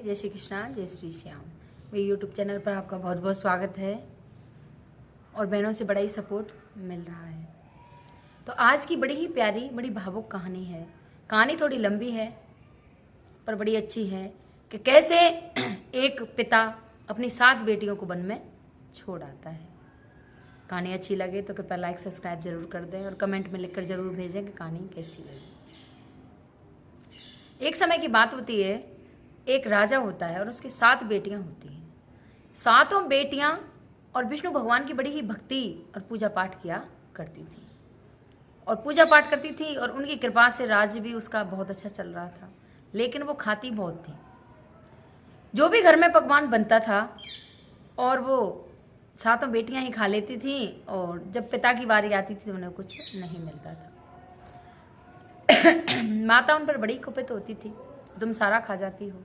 जय श्री कृष्णा, जय श्री श्याम। मेरे यूट्यूब चैनल पर आपका बहुत बहुत स्वागत है और बहनों से बड़ा ही सपोर्ट मिल रहा है। तो आज की बड़ी ही प्यारी, बड़ी भावुक कहानी है। कहानी थोड़ी लंबी है पर बड़ी अच्छी है कि कैसे एक पिता अपनी 7 बेटियों को वन में छोड़ आता है। कहानी अच्छी लगे तो कृपया लाइक सब्सक्राइब जरूर कर दें और कमेंट में लिखकर जरूर भेजें कि कहानी कैसी लगी। एक समय की बात होती है, एक राजा होता है और उसकी 7 बेटियां होती हैं। 7 बेटियां और विष्णु भगवान की बड़ी ही भक्ति और पूजा पाठ किया करती थी और उनकी कृपा से राज्य भी उसका बहुत अच्छा चल रहा था। लेकिन वो खाती बहुत थी। जो भी घर में पकवान बनता था और वो 7 बेटियां ही खा लेती थी और जब पिता की बारी आती थी तो उन्हें कुछ नहीं मिलता था। माता उन पर बड़ी कुपित होती थी, तुम सारा खा जाती हो।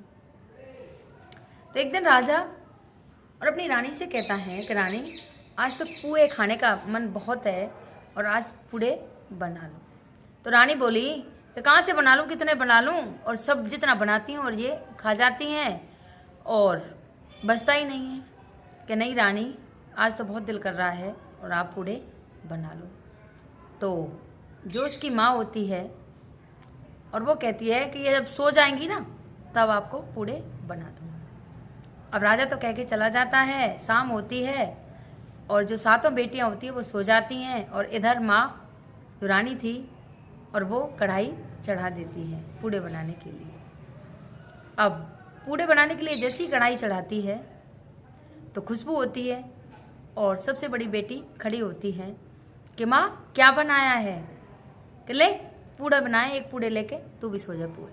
तो एक दिन राजा और अपनी रानी से कहता है कि रानी, आज तो पुए खाने का मन बहुत है और आज पुड़े बना लो। तो रानी बोली कि कहाँ से बना लूँ, कितने बना लूँ, और सब जितना बनाती हूँ और ये खा जाती हैं और बचता ही नहीं है। कि नहीं रानी, आज तो बहुत दिल कर रहा है और आप पुड़े बना लो। तो जो उसकी माँ होती है और वो कहती है कि ये जब सो जाएंगी ना तब आपको पूड़े बना दूँगा। अब राजा तो कह के चला जाता है। शाम होती है और जो 7 बेटियां होती हैं वो सो जाती हैं और इधर माँ जो रानी थी और वो कढ़ाई चढ़ा देती है पूड़े बनाने के लिए। अब पूड़े बनाने के लिए जैसी कढ़ाई चढ़ाती है तो खुशबू होती है और सबसे बड़ी बेटी खड़ी होती है कि माँ क्या बनाया है। कि ले पूड़ा बनाए, एक पूड़े लेके तू भी सो जा पुए।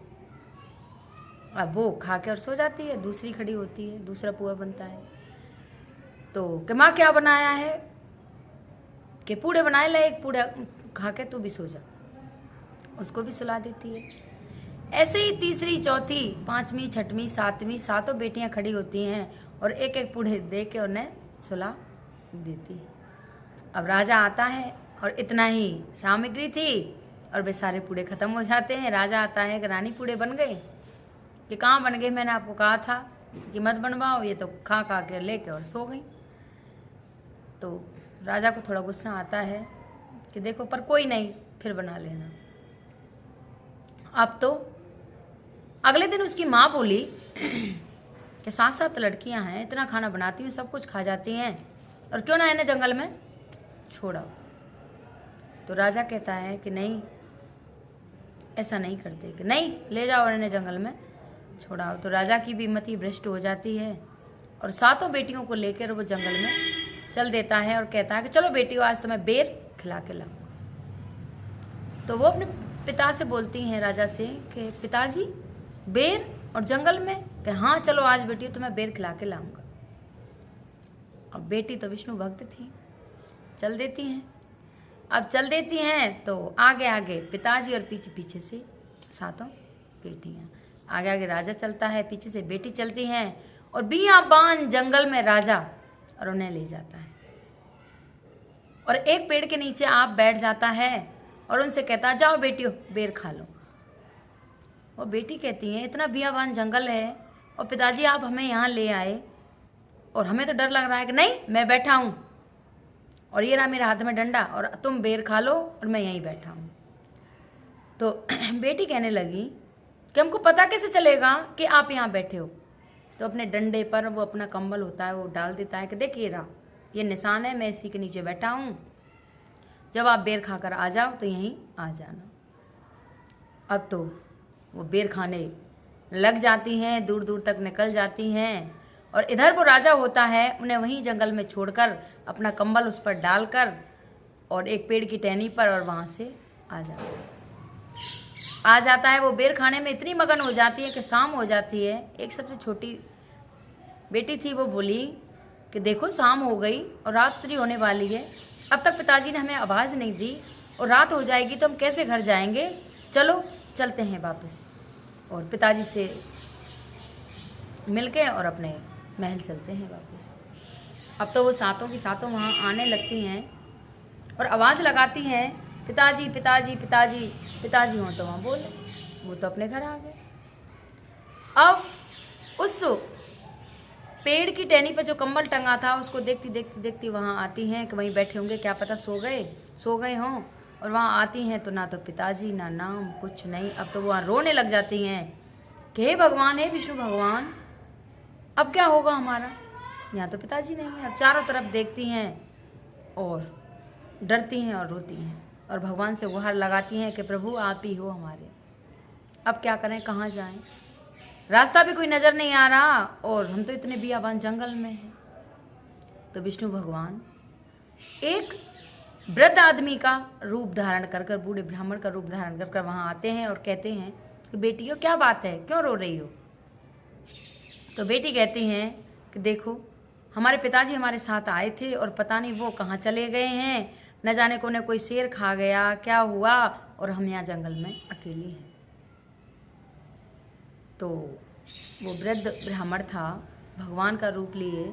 अब वो खा के और सो जाती है। दूसरी खड़ी होती है, दूसरा पुआ बनता है। तो कि माँ क्या बनाया है। कि पूड़े बनाए, ले एक पूड़ा खा के तू भी सो जा। उसको भी सुला देती है। ऐसे ही तीसरी, चौथी, 5वीं, 6वीं, 7वीं 7 बेटियां खड़ी होती हैं और एक एक पूड़े दे के उन्हें सुला देती है। अब राजा आता है और इतना ही सामग्री थी और वे सारे पूड़े ख़त्म हो जाते हैं। राजा आता है कि रानी पूड़े बन गए। कि कहाँ बन गए, मैंने आपको कहा था कि मत बनवाओ, ये तो खा खा के लेके और सो गई। तो राजा को थोड़ा गुस्सा आता है कि देखो, पर कोई नहीं, फिर बना लेना। अब तो अगले दिन उसकी माँ बोली कि 7 लड़कियां हैं, इतना खाना बनाती हूँ, सब कुछ खा जाती हैं, और क्यों ना इन्हें जंगल में छोड़ाओ। तो राजा कहता है कि नहीं, ऐसा नहीं करते। कि नहीं, ले जाओ और इन्हें जंगल में छोड़ाओ। तो राजा की भी मति भ्रष्ट हो जाती है और 7 बेटियों को लेकर वो जंगल में चल देता है और कहता है कि चलो बेटियों, आज तो मैं बेर खिला के लाऊंगा। तो वो अपने पिता से बोलती हैं, राजा से, कि पिताजी बेर और जंगल में। कि हाँ चलो, आज बेटियों तो मैं बेर खिला के लाऊंगा। अब बेटी तो विष्णु भक्त थी, चल देती हैं। अब चल देती हैं तो आगे आगे पिताजी और पीछे पीछे से 7 बेटियां। आगे आगे राजा चलता है, पीछे से बेटी चलती हैं और बियाबान जंगल में राजा और उन्हें ले जाता है और एक पेड़ के नीचे आप बैठ जाता है और उनसे कहता है, जाओ बेटियों बेर खा लो। वो बेटी कहती है, इतना बियाबान जंगल है और पिताजी आप हमें यहाँ ले आए और हमें तो डर लग रहा है। कि नहीं, मैं बैठा हूँ और ये रहा मेरे हाथ में डंडा और तुम बेर खा लो और मैं यहीं बैठा हूँ। तो बेटी कहने लगी कि हमको पता कैसे चलेगा कि आप यहाँ बैठे हो। तो अपने डंडे पर वो अपना कंबल होता है वो डाल देता है कि देखिए रहा, ये निशान है, मैं इसी के नीचे बैठा हूँ, जब आप बेर खाकर आ जाओ तो यहीं आ जाना। अब तो वो बेर खाने लग जाती हैं, दूर दूर तक निकल जाती हैं और इधर वो राजा होता है, उन्हें वहीं जंगल में छोड़कर अपना कंबल उस पर डालकर और एक पेड़ की टहनी पर और वहाँ से आ जाता है। वो बेर खाने में इतनी मगन हो जाती है कि शाम हो जाती है। एक सबसे छोटी बेटी थी, वो बोली कि देखो शाम हो गई और रात्रि होने वाली है, अब तक पिताजी ने हमें आवाज़ नहीं दी और रात हो जाएगी तो हम कैसे घर जाएंगे। चलो चलते हैं वापस। और पिताजी से मिलके और अपने महल चलते हैं वापस। अब तो वो 7 की 7 वहाँ आने लगती हैं और आवाज़ लगाती हैं, पिताजी पिताजी पिताजी। पिताजी हो तो वहाँ बोले, वो तो अपने घर आ गए। अब उस पेड़ की टहनी पर जो कंबल टंगा था उसको देखती देखती देखती वहाँ आती हैं कि वहीं बैठे होंगे, क्या पता सो गए हों। और वहाँ आती हैं तो ना तो पिताजी, ना नाम, कुछ नहीं। अब तो वहाँ रोने लग जाती हैं कि हे भगवान, हे विष्णु भगवान, अब क्या होगा हमारा। यहाँ तो पिताजी नहीं है। अब चारों तरफ देखती हैं और डरती हैं और रोती हैं और भगवान से गुहार लगाती हैं कि प्रभु आप ही हो हमारे, अब क्या करें, कहाँ जाएं, रास्ता भी कोई नज़र नहीं आ रहा और हम तो इतने बियाबान जंगल में हैं। तो विष्णु भगवान एक वृद्ध आदमी का रूप धारण कर कर, बूढ़े ब्राह्मण का रूप धारण कर कर वहाँ आते हैं और कहते हैं कि बेटियों क्या बात है, क्यों रो रही हो। तो बेटी कहती हैं कि देखो, हमारे पिताजी हमारे साथ आए थे और पता नहीं वो कहाँ चले गए हैं, न जाने को उन्हें कोई शेर खा गया, क्या हुआ, और हम यहाँ जंगल में अकेली हैं। तो वो वृद्ध ब्राह्मण था, भगवान का रूप लिए,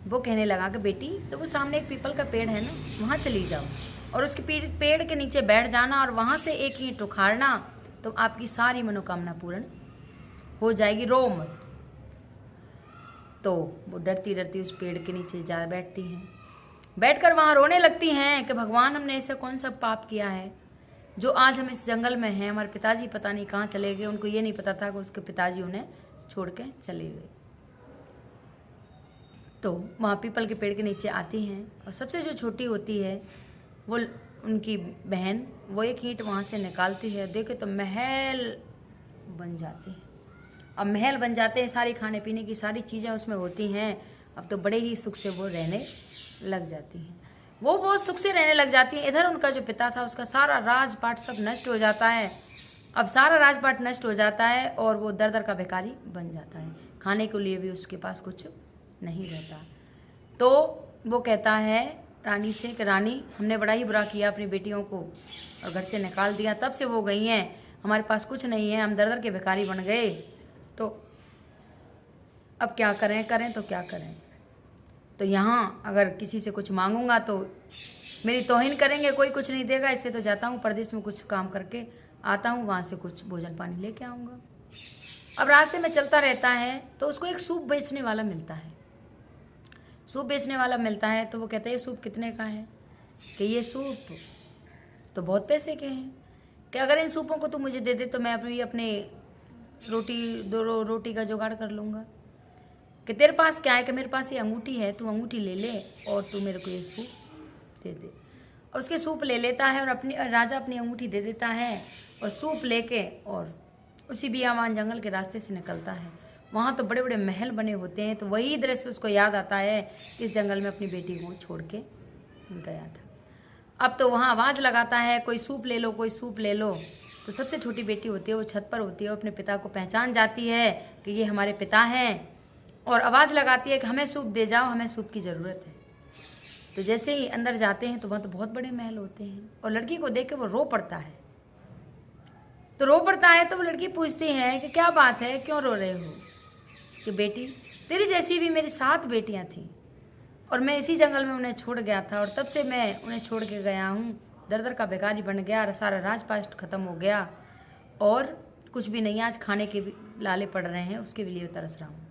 वो कहने लगा कि बेटी, तो वो सामने एक पीपल का पेड़ है ना, वहाँ चली जाओ और उसके पेड़ के नीचे बैठ जाना और वहाँ से एक ईंट उखाड़ना, तो आपकी सारी मनोकामना पूर्ण हो जाएगी, रो मत। तो वो डरती डरती उस पेड़ के नीचे जा बैठती हैं, बैठकर वहाँ रोने लगती हैं कि भगवान, हमने ऐसा कौन सा पाप किया है जो आज हम इस जंगल में हैं। हमारे पिताजी पता नहीं कहाँ चले गए, उनको ये नहीं पता था कि उसके पिताजी उन्हें छोड़ के चले गए। तो वहाँ पीपल के पेड़ के नीचे आती हैं और सबसे जो छोटी होती है वो उनकी बहन, वो एक ईंट वहाँ से निकालती है, देखे तो महल बन जाते हैं। अब महल बन जाते हैं, सारी खाने पीने की सारी चीज़ें उसमें होती हैं। अब तो बड़े ही सुख से वो रहने लग जाती हैं, वो बहुत सुख से रहने लग जाती हैं। इधर उनका जो पिता था उसका सारा राजपाट सब नष्ट हो जाता है। अब सारा राजपाट नष्ट हो जाता है और वो दर दर का भिखारी बन जाता है, खाने के लिए भी उसके पास कुछ नहीं रहता। तो वो कहता है रानी से कि रानी, हमने बड़ा ही बुरा किया, अपनी बेटियों को और घर से निकाल दिया, तब से वो गई हैं, हमारे पास कुछ नहीं है, हम दर दर के भिखारी बन गए, तो अब क्या करें तो क्या करें। तो यहाँ अगर किसी से कुछ मांगूंगा तो मेरी तौहीन करेंगे, कोई कुछ नहीं देगा, इससे तो जाता हूँ परदेश में कुछ काम करके आता हूँ, वहाँ से कुछ भोजन पानी लेके आऊँगा। अब रास्ते में चलता रहता है तो उसको एक सूप बेचने वाला मिलता है। सूप बेचने वाला मिलता है तो वो कहता है ये सूप कितने का है, कि ये सूप तो बहुत पैसे के हैं, कि अगर इन सूपों को तू मुझे दे दे तो मैं अपने रोटी का जुगाड़ कर लूँगा। कि तेरे पास क्या है, कि मेरे पास ये अंगूठी है, तू अंगूठी ले ले और तू मेरे को ये सूप दे दे। और उसके सूप ले लेता है और राजा अपनी अंगूठी दे देता है और सूप लेके और उसी बियावान जंगल के रास्ते से निकलता है। वहाँ तो बड़े बड़े महल बने होते हैं, तो वही दृश्य उसको याद आता है, इस जंगल में अपनी बेटी को छोड़ के गया था। अब तो वहाँ आवाज़ लगाता है, कोई सूप ले लो, कोई सूप ले लो। तो सबसे छोटी बेटी होती है, वो छत पर होती है, वो अपने पिता को पहचान जाती है कि ये हमारे पिता हैं, और आवाज़ लगाती है कि हमें सूप दे जाओ, हमें सूप की ज़रूरत है। तो जैसे ही अंदर जाते हैं तो वहाँ तो बहुत बड़े महल होते हैं और लड़की को देख के वो रो पड़ता है। तो वो लड़की पूछती है कि क्या बात है, क्यों रो रहे हो। कि बेटी, तेरी जैसी भी मेरी 7 बेटियां थीं और मैं इसी जंगल में उन्हें छोड़ गया था और तब से मैं उन्हें छोड़ के गया हूँ, दर दर का भिखारी बन गया, सारा राजपाट खत्म हो गया और कुछ भी नहीं, आज खाने के भी लाले पड़ रहे हैं, उसके लिए तरस रहा हूँ।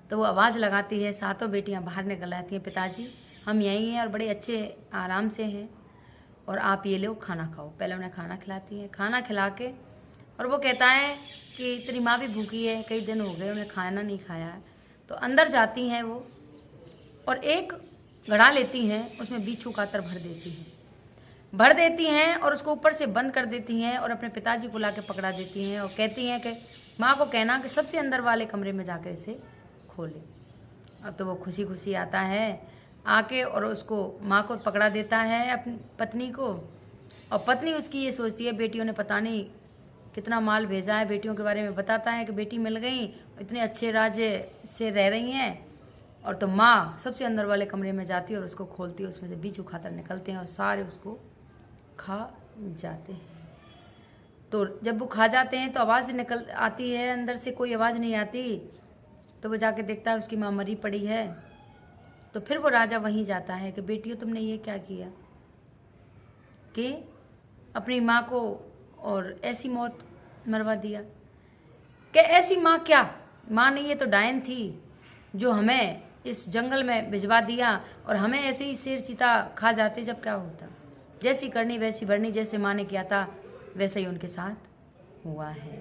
तो वो आवाज़ लगाती है, 7 बेटियां बाहर निकल आती हैं, पिताजी हम यहीं हैं और बड़े अच्छे आराम से हैं और आप ये लो खाना खाओ। पहले उन्हें खाना खिलाती है, खाना खिला के, और वो कहता है कि तेरी माँ भी भूखी है, कई दिन हो गए उन्हें खाना नहीं खाया है। तो अंदर जाती हैं वो और एक घड़ा लेती हैं, उसमें बीछू कातर भर देती हैं और उसको ऊपर से बंद कर देती हैं और अपने पिताजी को ला के पकड़ा देती हैं और कहती हैं कि माँ को कहना कि सबसे अंदर वाले कमरे में जाकर इसे खोले। अब तो वो खुशी खुशी आता है आके और उसको माँ को पकड़ा देता है, अपनी पत्नी को, और पत्नी उसकी ये सोचती है बेटियों ने पता नहीं कितना माल भेजा है, बेटियों के बारे में बताता है कि बेटी मिल गई, इतने अच्छे राज्य से रह रही हैं। और तो माँ सबसे अंदर वाले कमरे में जाती है और उसको खोलती है, उसमें से बीजू खातर निकलते हैं और सारे उसको खा जाते हैं। तो जब वो खा जाते हैं तो आवाज़ निकल आती है, अंदर से कोई आवाज़ नहीं आती। तो वो जाके देखता है उसकी माँ मरी पड़ी है। तो फिर वो राजा वहीं जाता है कि बेटियों तुमने ये क्या किया कि अपनी माँ को और ऐसी मौत मरवा दिया। कि ऐसी माँ क्या, माँ नहीं, ये तो डायन थी जो हमें इस जंगल में भिजवा दिया और हमें ऐसे ही शेर चीता खा जाते, जब क्या होता। जैसी करनी वैसी भरनी, जैसे माँ ने किया था वैसे ही उनके साथ हुआ है।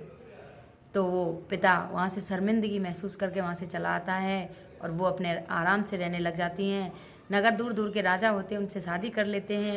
तो वो पिता वहाँ से शर्मिंदगी महसूस करके वहाँ से चला आता है और वो अपने आराम से रहने लग जाती हैं। नगर दूर दूर के राजा होते हैं उनसे शादी कर लेते हैं।